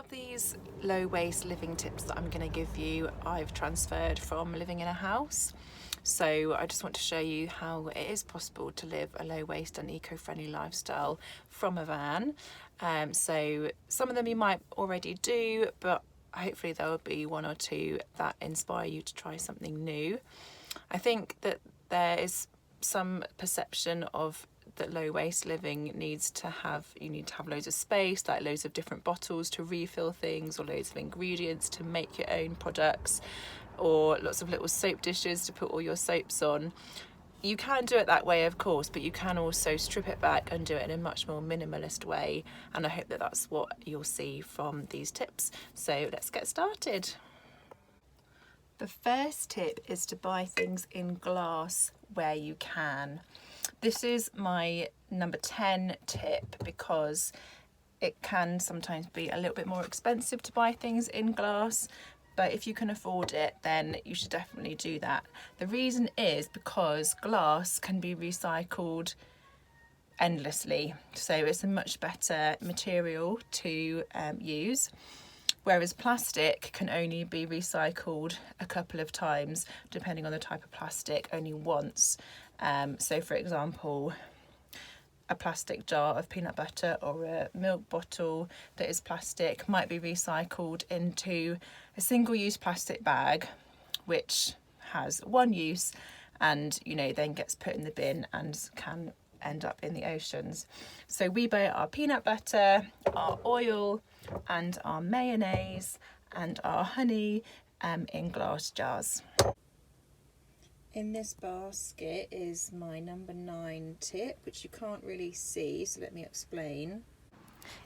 of these low waste living tips that I'm going to give you, I've transferred from living in a house. So I just want to show you how it is possible to live a low waste and eco-friendly lifestyle from a van. So some of them you might already do, but hopefully there will be one or two that inspire you to try something new. I think that there is some perception of that low waste living you need to have loads of space, like loads of different bottles to refill things, or loads of ingredients to make your own products, or lots of little soap dishes to put all your soaps on. You can do it that way, of course, but you can also strip it back and do it in a much more minimalist way, and I hope that that's what you'll see from these tips. So let's get started. The first tip is to buy things in glass where you can. This is my number 10 tip because it can sometimes be a little bit more expensive to buy things in glass, but if you can afford it, then you should definitely do that. The reason is because glass can be recycled endlessly, so it's a much better material to use. Whereas plastic can only be recycled a couple of times, depending on the type of plastic, only once. So for example, a plastic jar of peanut butter or a milk bottle that is plastic might be recycled into a single-use plastic bag, which has one use and then gets put in the bin and can end up in the oceans. So we buy our peanut butter, our oil and our mayonnaise and our honey in glass jars. In this basket is my number 9 tip, which you can't really see, so let me explain.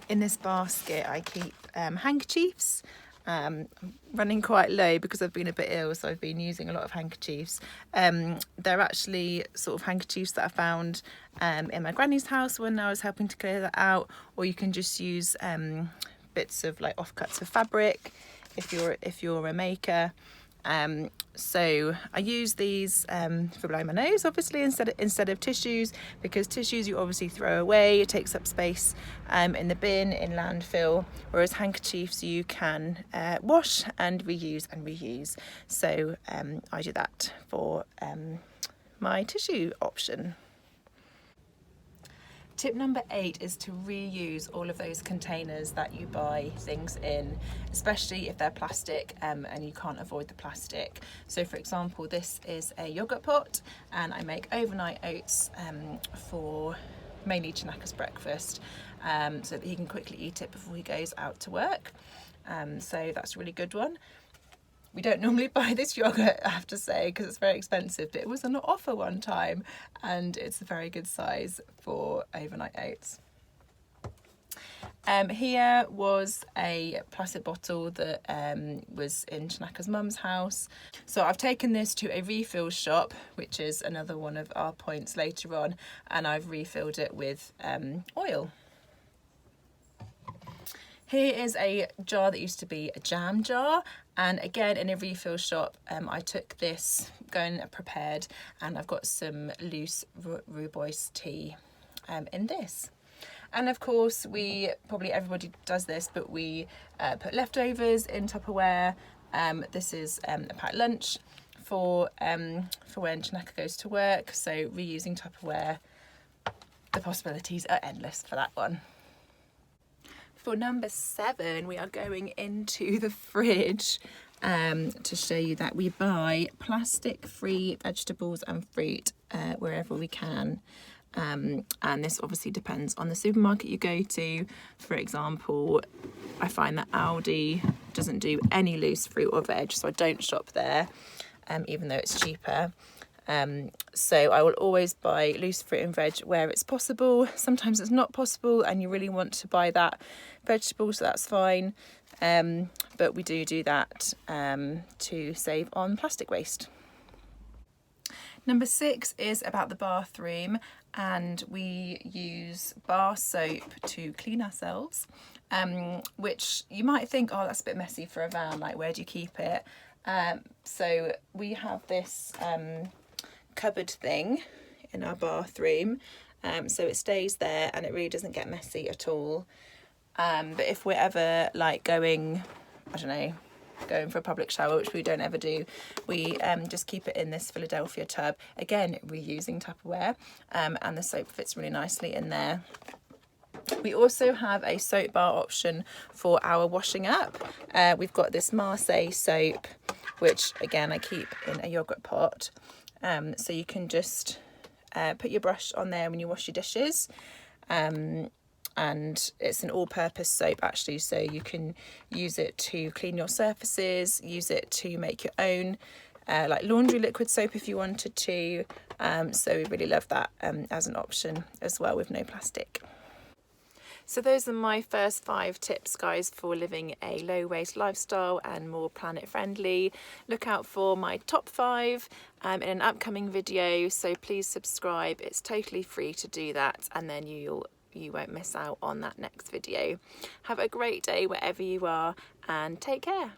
In this basket I keep handkerchiefs. I'm running quite low because I've been a bit ill, so I've been using a lot of handkerchiefs. They're actually sort of handkerchiefs that I found in my granny's house when I was helping to clear that out, or you can just use bits of like offcuts of fabric if you're a maker. So I use these for blowing my nose, obviously, instead of tissues, because tissues you obviously throw away, it takes up space in the bin, in landfill, whereas handkerchiefs you can wash and reuse. So I do that for my tissue option. Tip number 8 is to reuse all of those containers that you buy things in, especially if they're plastic and you can't avoid the plastic. So for example, this is a yogurt pot and I make overnight oats for mainly Chinaka's breakfast, so that he can quickly eat it before he goes out to work. So that's a really good one. We don't normally buy this yogurt, I have to say, because it's very expensive, but it was on offer one time and it's a very good size for overnight oats. Here was a plastic bottle that was in Chinaka's mum's house. So I've taken this to a refill shop, which is another one of our points later on, and I've refilled it with oil. Here is a jar that used to be a jam jar, and again in a refill shop I took this going prepared, and I've got some loose rooibos tea in this. And of course everybody does this, but we put leftovers in Tupperware. This is a packed lunch for when Chinaka goes to work, so reusing Tupperware, the possibilities are endless for that one. For number 7, we are going into the fridge to show you that we buy plastic-free vegetables and fruit wherever we can. And this obviously depends on the supermarket you go to. For example, I find that Aldi doesn't do any loose fruit or veg, so I don't shop there, even though it's cheaper. So I will always buy loose fruit and veg where it's possible. Sometimes it's not possible and you really want to buy that vegetable, so that's fine. But we do that to save on plastic waste. Number 6 is about the bathroom, and we use bar soap to clean ourselves, which you might think, oh, that's a bit messy for a van, like where do you keep it? So we have this cupboard thing in our bathroom, so it stays there and it really doesn't get messy at all. But if we're ever like going, I don't know, going for a public shower, which we don't ever do, we just keep it in this Philadelphia tub. Again, reusing Tupperware, and the soap fits really nicely in there. We also have a soap bar option for our washing up. We've got this Marseille Soap, which again I keep in a yogurt pot. So you can just put your brush on there when you wash your dishes. And it's an all-purpose soap actually, so you can use it to clean your surfaces, use it to make your own like laundry liquid soap if you wanted to. So we really love that as an option as well, with no plastic. So those are my first 5 tips, guys, for living a low waste lifestyle and more planet friendly. Look out for my top 5 in an upcoming video, so please subscribe. It's totally free to do that, and then you won't miss out on that next video. Have a great day wherever you are, and take care.